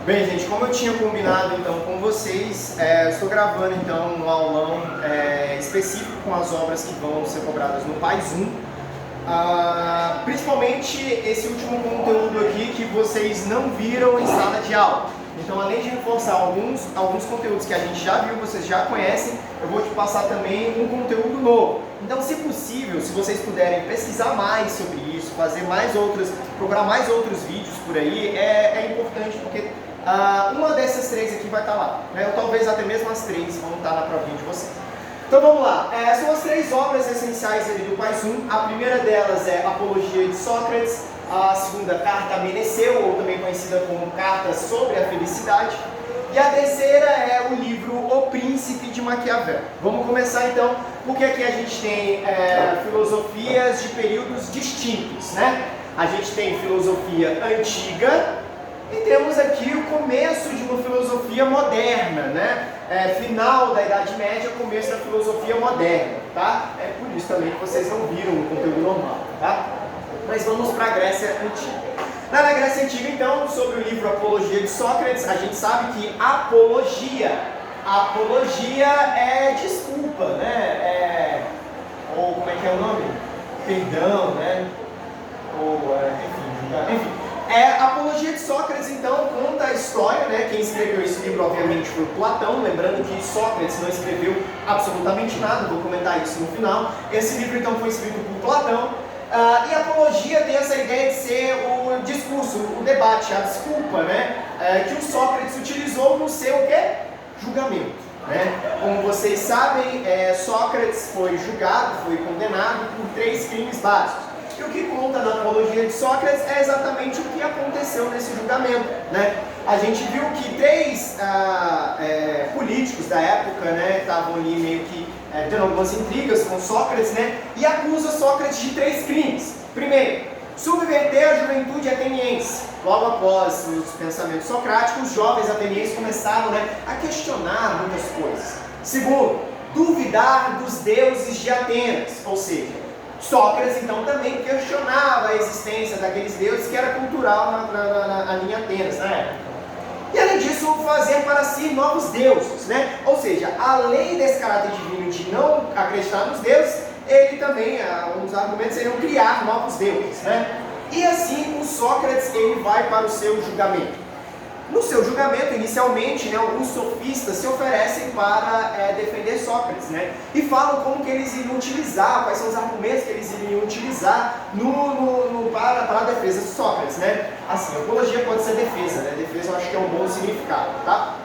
Bem, gente, como eu tinha combinado então com vocês, estou gravando então um aulão específico com as obras que vão ser cobradas no PAIS 1. Principalmente esse último conteúdo aqui que vocês não viram em sala de aula. Então, além de reforçar alguns conteúdos que a gente já viu, vocês já conhecem, eu vou te passar também um conteúdo novo. Então, se possível, se vocês puderem pesquisar mais sobre isso, procurar mais outros vídeos por aí, é importante porque uma dessas três aqui vai estar lá, né? Ou talvez até mesmo as três vão estar na provinha de vocês. Então vamos lá, são as três obras essenciais ali do PAIS 1. A primeira delas é Apologia de Sócrates, a segunda, Carta a Meneceu, ou também conhecida como Carta sobre a Felicidade, e a terceira é o livro O Príncipe de Maquiavel. Vamos começar então, porque aqui a gente tem filosofias de períodos distintos, né? A gente tem filosofia antiga, e temos aqui o começo de uma filosofia moderna, né? Final da Idade Média, começo da filosofia moderna, tá? É por isso também que vocês não viram o conteúdo normal, tá? Mas vamos para a Grécia Antiga. Na Grécia Antiga, então, sobre o livro Apologia de Sócrates, a gente sabe que apologia é desculpa, né? Ou como é que é o nome? Perdão, né? Ou, enfim. A Apologia de Sócrates, então, conta a história, né? Quem escreveu esse livro, obviamente, foi Platão. Lembrando que Sócrates não escreveu absolutamente nada, vou comentar isso no final. Esse livro, então, foi escrito por Platão. E a Apologia tem essa ideia de ser o discurso, o debate, a desculpa, né? Que o Sócrates utilizou no seu julgamento. Né? Como vocês sabem, Sócrates foi julgado, foi condenado por 3 crimes básicos. E o que conta na Apologia de Sócrates é exatamente o que aconteceu nesse julgamento, né? A gente viu que 3 políticos da época, né, estavam ali meio que tendo algumas intrigas com Sócrates, né, e acusa Sócrates de 3 crimes. Primeiro, subverter a juventude ateniense. Logo após os pensamentos socráticos, os jovens atenienses começaram, né, a questionar muitas coisas. Segundo, duvidar dos deuses de Atenas, ou seja, Sócrates, então, também questionava a existência daqueles deuses que era cultural ali em Atenas, na época. E, além disso, fazer para si novos deuses, né? Ou seja, além desse caráter divino de não acreditar nos deuses, ele também, um dos argumentos seriam criar novos deuses, né? E assim, o Sócrates, ele vai para o seu julgamento. No seu julgamento, inicialmente, né, alguns sofistas se oferecem para defender Sócrates, né, e falam como que eles iriam utilizar, quais são os argumentos que eles iriam utilizar para a defesa de Sócrates, né. Assim, apologia pode ser defesa, né, defesa eu acho que é um bom significado, tá?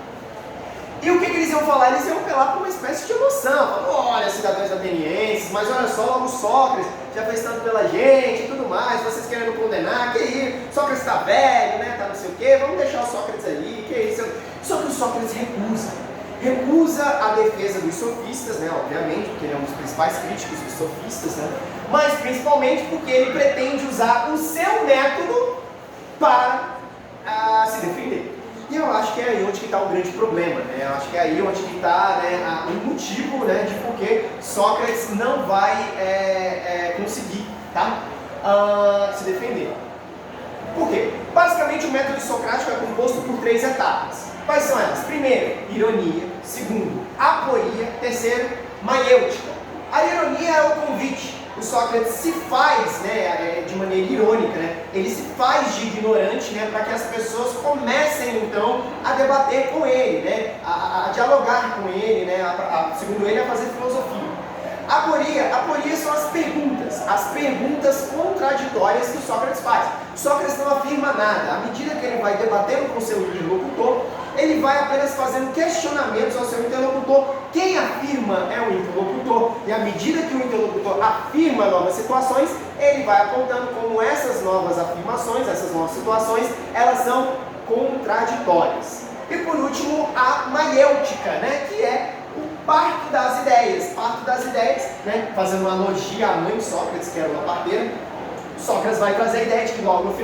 E o que eles iam falar? Eles iam apelar para uma espécie de emoção, falando, olha, cidadãos atenienses, mas olha só, logo Sócrates já fez tanto pela gente e tudo mais, vocês querendo condenar, que isso, Sócrates está velho, né, tá não sei o quê, vamos deixar o Sócrates ali, que isso. Só que o Sócrates recusa a defesa dos sofistas, né, obviamente, porque ele é um dos principais críticos dos sofistas, né, mas principalmente porque ele pretende usar o seu método para se defender. E eu acho que é aí onde está o grande problema, né? Eu acho que é aí onde está, né, o motivo, né, de por que Sócrates não vai conseguir, tá? Se defender. Por quê? Basicamente o método socrático é composto por 3 etapas. Quais são elas? Primeiro, ironia. Segundo, aporia. Terceiro, maiêutica. A ironia é o convite. O Sócrates se faz, né, de maneira irônica, né, ele se faz de ignorante, né, para que as pessoas comecem então a debater com ele, né, a dialogar com ele, né, segundo ele, a fazer filosofia. Aporia são as perguntas contraditórias que o Sócrates faz. Sócrates não afirma nada. À medida que ele vai debatendo com o seu interlocutor, ele vai apenas fazendo questionamentos ao seu interlocutor. Quem afirma é o interlocutor. E à medida que o interlocutor afirma novas situações, ele vai apontando como essas novas afirmações, essas novas situações, elas são contraditórias. E por último, a maiêutica, né, que é o parto das ideias, né, fazendo uma analogia à mãe de Sócrates, que era uma parteira. Sócrates vai trazer a ideia de que logo no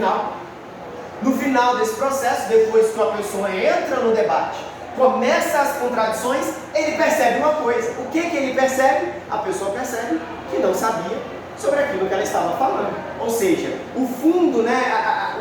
final desse processo, depois que a pessoa entra no debate, começa as contradições, ele percebe uma coisa. O que ele percebe? A pessoa percebe que não sabia sobre aquilo que ela estava falando. Ou seja, o fundo, né,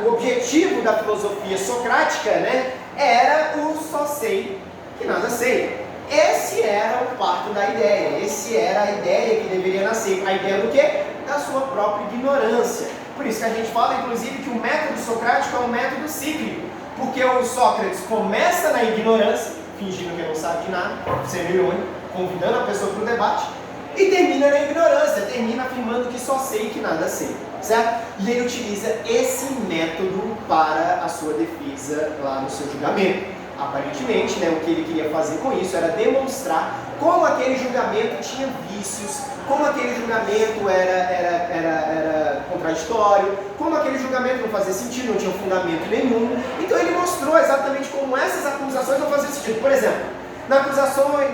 o objetivo da filosofia socrática, né, era o só sei que nada sei. Esse era o parto da ideia, esse era a ideia que deveria nascer. A ideia do quê? Da sua própria ignorância. Por isso que a gente fala, inclusive, que o método socrático é um método cíclico, porque o Sócrates começa na ignorância, fingindo que não sabe de nada, sendo irônico, convidando a pessoa para o debate, e termina na ignorância, termina afirmando que só sei que nada sei, certo? E ele utiliza esse método para a sua defesa lá no seu julgamento. Aparentemente, né, o que ele queria fazer com isso era demonstrar como aquele julgamento tinha vícios, como aquele julgamento era contraditório, como aquele julgamento não fazia sentido, não tinha fundamento nenhum. Então ele mostrou exatamente como essas acusações não faziam sentido. Por exemplo, na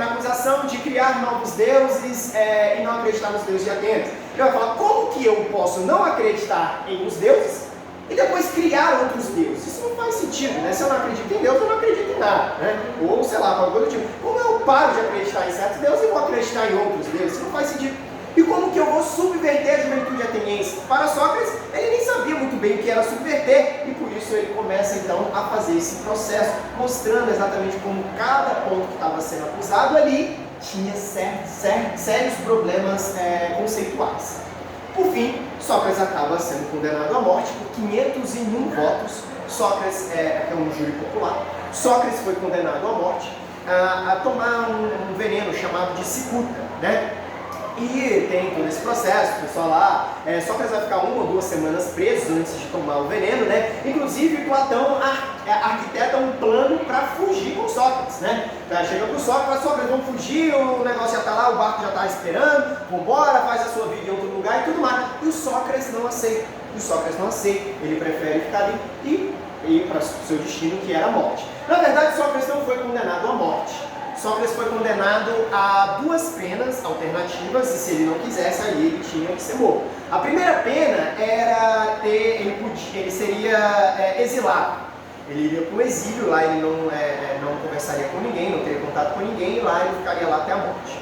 acusação de criar novos deuses e não acreditar nos deuses de Atenas. Ele vai falar, como que eu posso não acreditar em os deuses e depois criar outros deuses? Isso não faz sentido, né? Se eu não acredito em Deus, eu não acredito em nada, né? Ou sei lá, qualquer coisa do tipo. Como eu paro de acreditar em certos deuses e vou acreditar em outros deuses? Isso não faz sentido. E como que eu vou subverter a juventude ateniense? Para Sócrates, ele nem sabia muito bem o que era subverter, e por isso ele começa então a fazer esse processo, mostrando exatamente como cada ponto que estava sendo acusado ali tinha sérios problemas conceituais. Por fim, Sócrates acaba sendo condenado à morte por 501 votos. Sócrates é um júri popular. Sócrates foi condenado à morte a tomar um veneno chamado de cicuta, né? E tem todo esse processo, o pessoal lá, Sócrates vai ficar 1 ou 2 semanas preso antes de tomar o veneno, né? Inclusive Platão arquiteta um plano para fugir com Sócrates, né? Chega para o Sócrates e fala, Sócrates, vamos fugir, o negócio já está lá, o barco já está esperando, vambora, faz a sua vida em outro lugar e tudo mais. E o Sócrates não aceita, ele prefere ficar ali e ir para o seu destino, que era a morte. Na verdade, Sócrates não foi condenado à morte. Sócrates foi condenado a 2 penas alternativas, e se ele não quisesse, aí ele tinha que ser morto. A primeira pena era ele seria exilado. Ele iria para o exílio, lá ele não conversaria com ninguém, não teria contato com ninguém, e lá ele ficaria lá até a morte.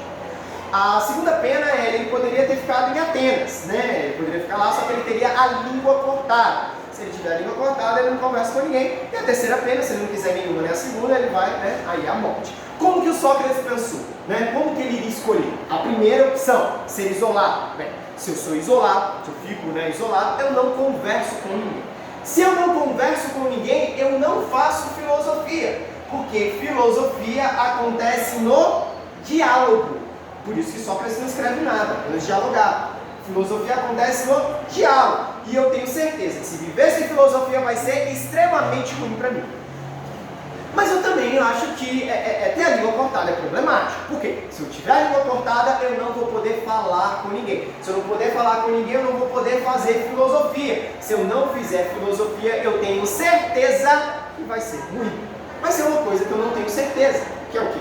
A segunda pena ele poderia ter ficado em Atenas, né? Ele poderia ficar lá, só que ele teria a língua cortada. Se ele tiver a língua cortada, ele não conversa com ninguém. E a terceira pena, se ele não quiser nenhuma nem a segunda, ele vai, né, aí a morte. Como que o Sócrates pensou? Né? Como que ele iria escolher? A primeira opção, ser isolado. Bem, se eu sou isolado, se eu fico, né, isolado, eu não converso com ninguém. Se eu não converso com ninguém, eu não faço filosofia. Porque filosofia acontece no diálogo. Por isso que Sócrates não escreve nada, apenas dialogar. Filosofia acontece no diálogo. E eu tenho certeza que se viver sem filosofia vai ser extremamente ruim para mim. Mas eu também acho que ter a língua cortada é problemático. Por quê? Se eu tiver a língua cortada, eu não vou poder falar com ninguém. Se eu não puder falar com ninguém, eu não vou poder fazer filosofia. Se eu não fizer filosofia, eu tenho certeza que vai ser ruim. Vai ser uma coisa que eu não tenho certeza, que é o quê?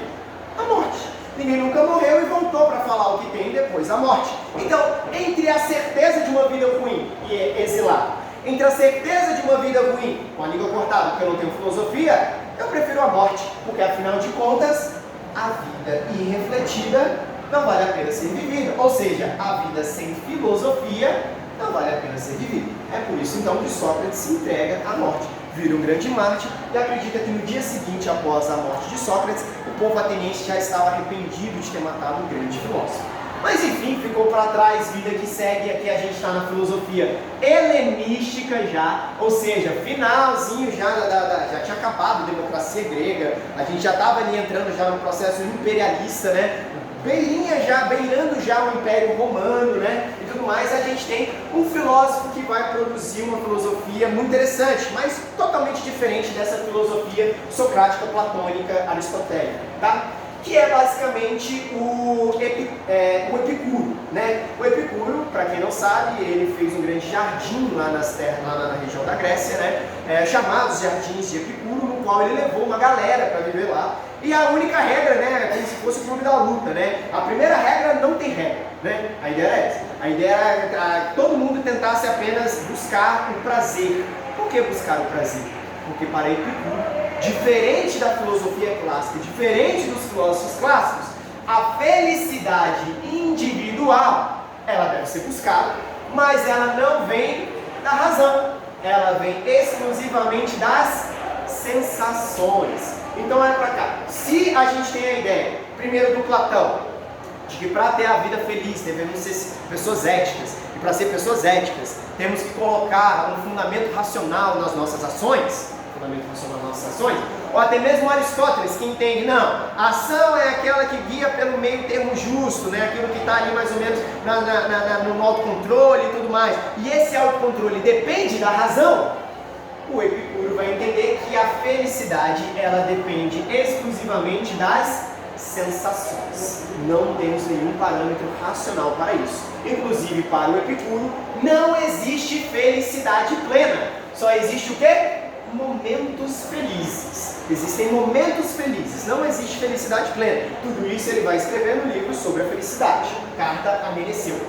A morte. Ninguém nunca morreu e voltou para falar o que tem depois da morte. Então, entre a certeza de uma vida ruim e exilado, entre a certeza de uma vida ruim com a língua cortada, porque eu não tenho filosofia, eu prefiro a morte, porque afinal de contas, a vida irrefletida não vale a pena ser vivida. Ou seja, a vida sem filosofia não vale a pena ser vivida. É por isso então que Sócrates se entrega à morte, vira um grande mártir e acredita que no dia seguinte após a morte de Sócrates, o povo ateniense já estava arrependido de ter matado um grande filósofo. Mas enfim, ficou para trás, vida que segue, aqui a gente está na filosofia helenística já, ou seja, finalzinho já tinha acabado a democracia grega, a gente já estava ali entrando já no processo imperialista, né? Beirando já o Império Romano, né? E tudo mais, a gente tem um filósofo que vai produzir uma filosofia muito interessante, mas totalmente diferente dessa filosofia socrática, platônica, aristotélica, tá? Que é basicamente o Epicuro, né? O Epicuro, para quem não sabe, ele fez um grande jardim lá na região da Grécia, né? Chamados Jardins de Epicuro, no qual ele levou uma galera para viver lá. E a única regra, né, é como se fosse o clube da luta, né? A primeira regra não tem regra, né? A ideia era essa. A ideia era que todo mundo tentasse apenas buscar o prazer. Por que buscar o prazer? Porque para Epicuro, diferente da filosofia clássica, diferente dos filósofos clássicos, a felicidade individual, ela deve ser buscada, mas ela não vem da razão, ela vem exclusivamente das sensações. Então olha para cá, se a gente tem a ideia, primeiro do Platão, de que para ter a vida feliz devemos ser pessoas éticas, e para ser pessoas éticas temos que colocar um fundamento racional nas nossas ações, ou até mesmo Aristóteles, que entende, não, a ação é aquela que guia pelo meio termo justo, né? Aquilo que está ali mais ou menos no autocontrole e tudo mais, e esse autocontrole depende da razão. O Epicuro vai entender que a felicidade, ela depende exclusivamente das sensações. Não temos nenhum parâmetro racional para isso. Inclusive, para o Epicuro, não existe felicidade plena. Só existe o quê? Momentos felizes. Existem momentos felizes, não existe felicidade plena. Tudo isso ele vai escrever no livro sobre a felicidade, Carta a Meneceu.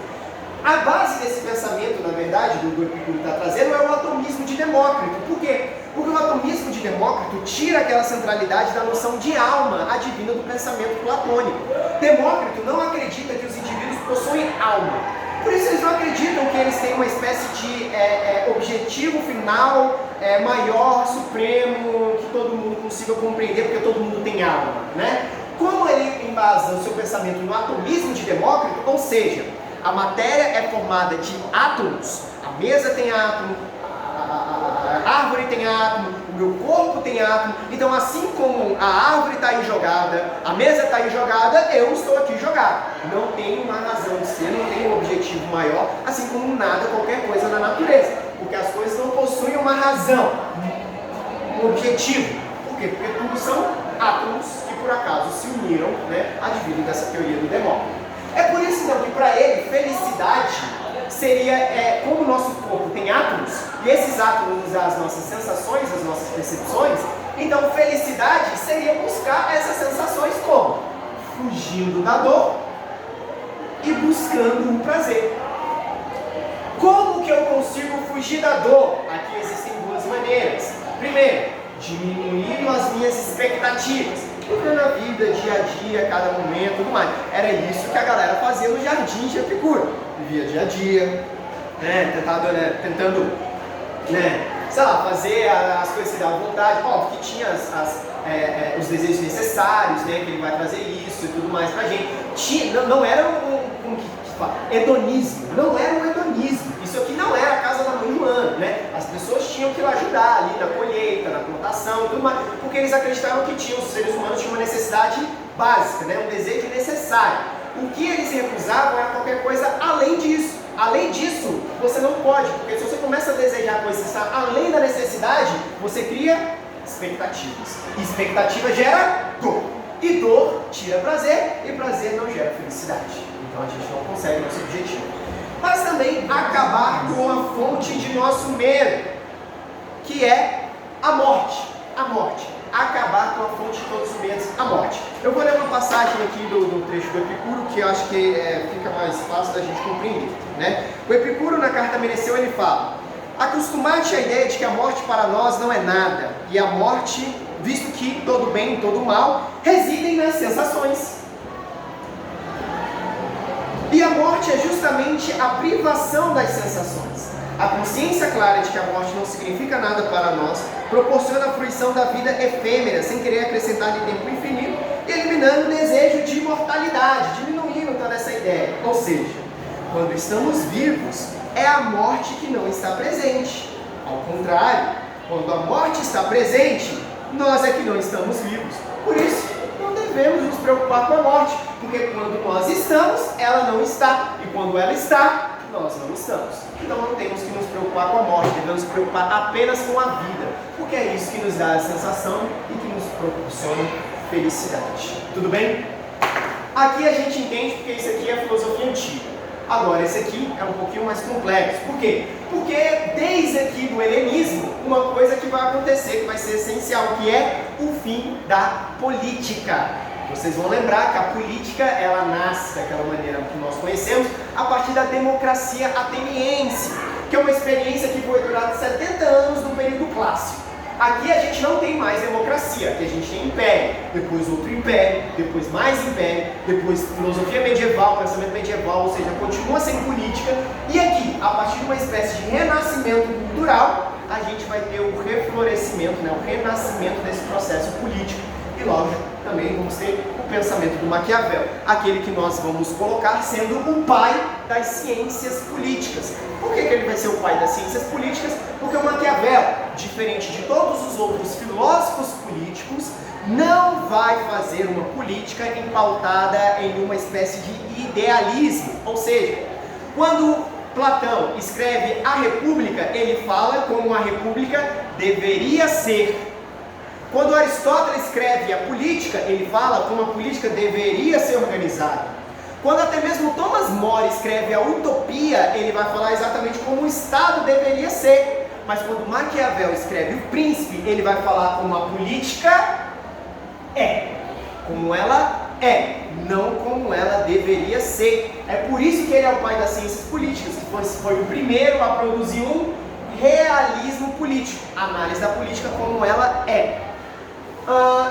A base desse pensamento, na verdade, do Epicuro está trazendo, é o atomismo de Demócrito. Por quê? Porque o atomismo de Demócrito tira aquela centralidade da noção de alma advinda do pensamento platônico. Demócrito não acredita que os indivíduos possuem alma. Por isso eles não acreditam que eles têm uma espécie de objetivo final maior, supremo, que todo mundo consiga compreender, porque todo mundo tem alma, né? Como ele embasa o seu pensamento no atomismo de Demócrito, ou seja, a matéria é formada de átomos, a mesa tem átomo, a árvore tem átomo, o meu corpo tem átomo, então assim como a árvore está aí jogada, a mesa está aí jogada, eu estou aqui jogado. Não tem uma razão de ser, não tem um objetivo maior, assim como nada, qualquer coisa na natureza, porque as coisas não possuem uma razão, um objetivo. Por quê? Porque tudo são átomos que por acaso se uniram, né, advindo dessa teoria do Demócrito. É por isso então que para ele felicidade seria, como o nosso corpo tem átomos, e esses átomos nos dão as nossas sensações, as nossas percepções, então felicidade seria buscar essas sensações como? Fugindo da dor e buscando o prazer. Como que eu consigo fugir da dor? Aqui existem duas maneiras. Primeiro, diminuindo as minhas expectativas. Porque na vida, dia a dia, cada momento, tudo mais. Era isso que a galera fazia no jardim de Epicuro. Vivia dia a dia, né, tentando, sei lá, fazer as coisas que davam vontade. Óbvio que tinha os desejos necessários, né, que ele vai fazer isso e tudo mais pra gente. Não era hedonismo, não era um hedonismo. Isso aqui não era a casa da mãe Joana, né? As pessoas tinham que ajudar ali na colheita, na plantação e tudo mais, porque eles acreditavam que os seres humanos tinham uma necessidade básica, né? Um desejo necessário. O que eles recusavam era qualquer coisa além disso. Além disso, você não pode, porque se você começa a desejar coisas que estão além da necessidade, você cria expectativas. E expectativa gera dor. E dor tira prazer, e prazer não gera felicidade. Então a gente não consegue nosso objetivo. Mas também acabar com a fonte de nosso medo, que é a morte. A morte. Acabar com a fonte de todos os medos, a morte. Eu vou ler uma passagem aqui do trecho do Epicuro, que eu acho que fica mais fácil da gente compreender, né? O Epicuro, na Carta a Meneceu, ele fala: acostumar-te à ideia de que a morte para nós não é nada, e a morte, visto que todo bem e todo mal residem nas sensações. E a morte é justamente a privação das sensações. A consciência clara de que a morte não significa nada para nós proporciona a fruição da vida efêmera, sem querer acrescentar-lhe tempo infinito, eliminando o desejo de imortalidade, diminuindo toda essa ideia. Ou seja, quando estamos vivos, é a morte que não está presente. Ao contrário, quando a morte está presente, nós é que não estamos vivos. Por isso, não devemos nos preocupar com a morte, porque quando nós estamos, ela não está, e quando ela está, nós não estamos. Então não temos que nos preocupar com a morte, devemos nos preocupar apenas com a vida, porque é isso que nos dá a sensação e que nos proporciona felicidade. Tudo bem? Aqui a gente entende porque isso aqui é filosofia antiga. Agora, esse aqui é um pouquinho mais complexo. Por quê? Porque desde aqui do helenismo, uma coisa que vai acontecer, que vai ser essencial, que é o fim da política. Vocês vão lembrar que a política, ela nasce daquela maneira que nós conhecemos, a partir da democracia ateniense, que é uma experiência que foi durada 70 anos no período clássico. Aqui a gente não tem mais democracia, aqui a gente tem império, depois outro império, depois mais império, depois filosofia medieval, pensamento medieval, ou seja, continua sem política. E aqui, a partir de uma espécie de renascimento cultural, a gente vai ter o reflorescimento, né, o renascimento desse processo político. E lógico, também vamos ter o pensamento do Maquiavel, aquele que nós vamos colocar sendo o pai das ciências políticas. Por que ele vai ser o pai das ciências políticas? Porque o Maquiavel, diferente de todos os outros filósofos políticos, não vai fazer uma política empautada em uma espécie de idealismo. Ou seja, quando Platão escreve a República, ele fala como a República deveria ser. Quando Aristóteles escreve a política, ele fala como a política deveria ser organizada. Quando até mesmo Thomas More escreve a utopia, ele vai falar exatamente como o Estado deveria ser. Mas quando Maquiavel escreve o Príncipe, ele vai falar como a política é. Como ela é, não como ela deveria ser. É por isso que ele é o pai das ciências políticas, que foi o primeiro a produzir um realismo político, análise da política como ela é.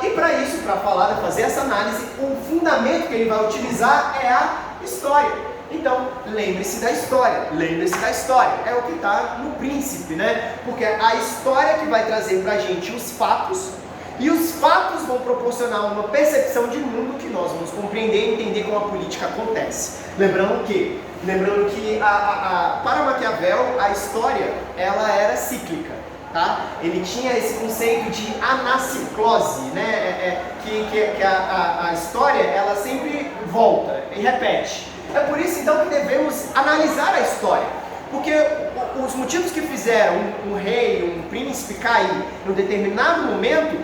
E para isso, para fazer essa análise, o fundamento que ele vai utilizar é a história. Então, lembre-se da história, é o que está no Príncipe, né? Porque é a história que vai trazer para a gente os fatos, e os fatos vão proporcionar uma percepção de mundo que nós vamos compreender e entender como a política acontece. Lembrando que para Maquiavel, a história ela era cíclica. Tá? Ele tinha esse conceito de anaciclose, né? Que a história ela sempre volta e repete. É por isso então que devemos analisar a história, porque os motivos que fizeram um rei, um príncipe cair em um determinado momento,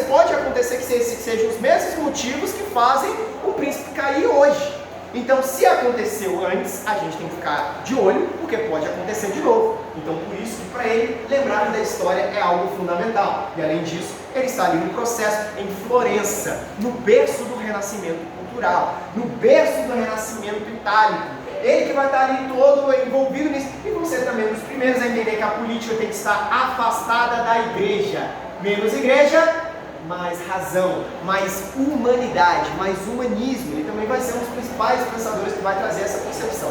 pode acontecer que sejam os mesmos motivos que fazem o príncipe cair hoje. Então, se aconteceu antes, a gente tem que ficar de olho, porque pode acontecer de novo. Então, por isso que para ele, lembrar da história é algo fundamental. E além disso, ele está ali no processo, em Florença, no berço do renascimento cultural, no berço do renascimento itálico. Ele que vai estar ali todo envolvido nisso. E vão ser também os primeiros a entender que a política tem que estar afastada da igreja. Menos igreja, mais razão, mais humanidade, mais humanismo. Ele também vai ser um dos principais pensadores que vai trazer essa concepção.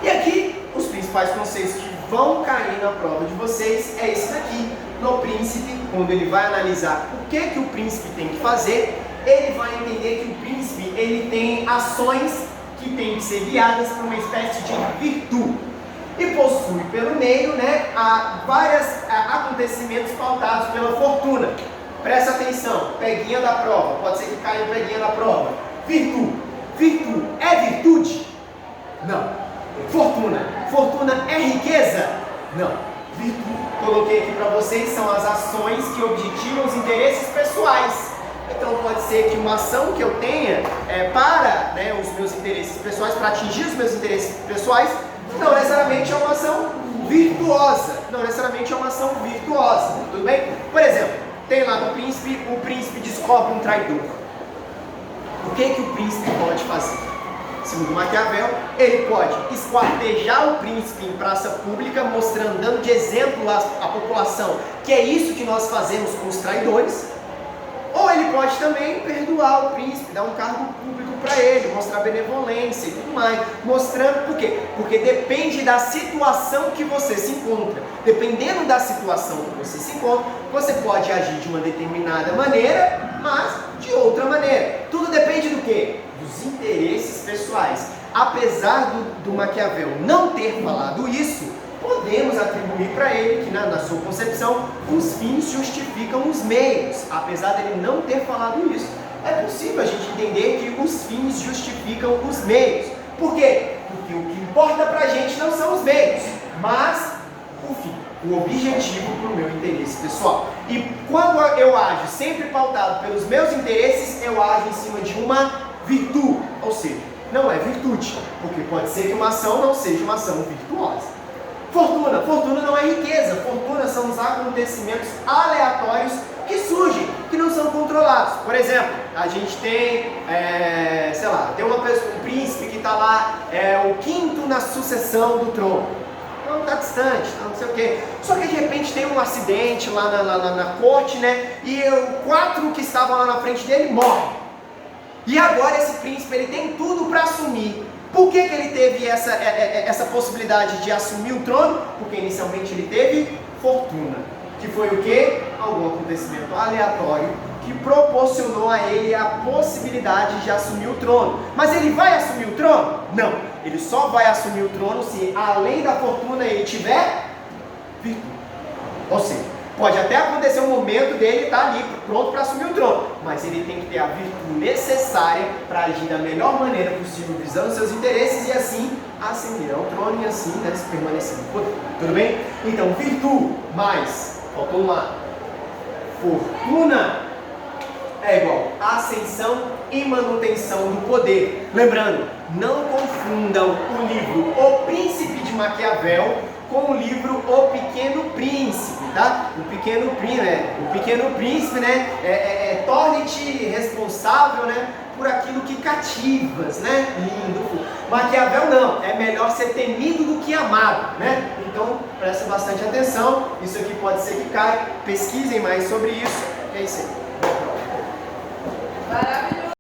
E aqui, os principais conceitos que vão cair na prova de vocês é esse daqui. No Príncipe, quando ele vai analisar o que o príncipe tem que fazer, ele vai entender que o príncipe ele tem ações que têm que ser guiadas por uma espécie de virtude. E possui pelo meio, né, vários acontecimentos pautados pela fortuna. Presta atenção, peguinha da prova, pode ser que caia peguinha da prova. Virtude. Virtude é virtude? Não. Fortuna é riqueza? Não. Virtude, coloquei aqui para vocês, são as ações que objetivam os interesses pessoais. Então pode ser que uma ação que eu tenha para os meus interesses pessoais, para atingir os meus interesses pessoais, não necessariamente é uma ação virtuosa. Tudo bem? Por exemplo, tem lá no príncipe, o príncipe descobre um traidor. O que o príncipe pode fazer? Segundo Maquiavel, ele pode esquartejar o príncipe em praça pública, mostrando, dando de exemplo à população que é isso que nós fazemos com os traidores. Ou ele pode também perdoar o príncipe, dar um cargo público para ele, mostrar benevolência e tudo mais. Mostrando por quê? Porque depende da situação que você se encontra. Dependendo da situação que você se encontra, você pode agir de uma determinada maneira, mas de outra maneira. Tudo depende do quê? Dos interesses pessoais. Apesar do Maquiavel não ter falado isso, podemos atribuir para ele que, na sua concepção, os fins justificam os meios. Apesar dele não ter falado isso, é possível a gente entender que os fins justificam os meios. Por quê? Porque o que importa para a gente não são os meios, mas o fim, o objetivo para o meu interesse pessoal. E quando eu ajo sempre pautado pelos meus interesses, eu ajo em cima de uma virtude, ou seja, não é virtude, porque pode ser que uma ação não seja uma ação virtuosa. Fortuna não é riqueza, fortuna são os acontecimentos aleatórios que surgem, que não são controlados. Por exemplo, a gente tem, tem uma pessoa, um príncipe que está lá, o quinto na sucessão do trono. Não, está distante, não sei o quê. Só que de repente tem um acidente lá na corte, né? E o 4 que estavam lá na frente dele morrem. E agora esse príncipe ele tem tudo para assumir. Por que ele teve essa possibilidade de assumir o trono? Porque inicialmente ele teve fortuna, que foi o quê? Algum acontecimento aleatório que proporcionou a ele a possibilidade de assumir o trono. Mas ele vai assumir o trono? Não, ele só vai assumir o trono se além da fortuna ele tiver virtude. Ou seja, pode até acontecer um momento dele estar ali pronto para assumir o trono, mas ele tem que ter a virtude necessária para agir da melhor maneira possível, visando seus interesses e assim ascender ao trono e assim, né, se permanecer no poder. Tudo bem? Então, virtude mais, faltou uma, fortuna é igual ascensão e manutenção do poder. Lembrando, não confundam o livro O Príncipe de Maquiavel com o livro O Pequeno Príncipe, tá? O Pequeno Príncipe, né? Torne-te responsável, né? Por aquilo que cativas, né? Lindo. Maquiavel não, é melhor ser temido do que amado, né? Então, preste bastante atenção. Isso aqui pode ser que caia. Pesquisem mais sobre isso. É isso aí.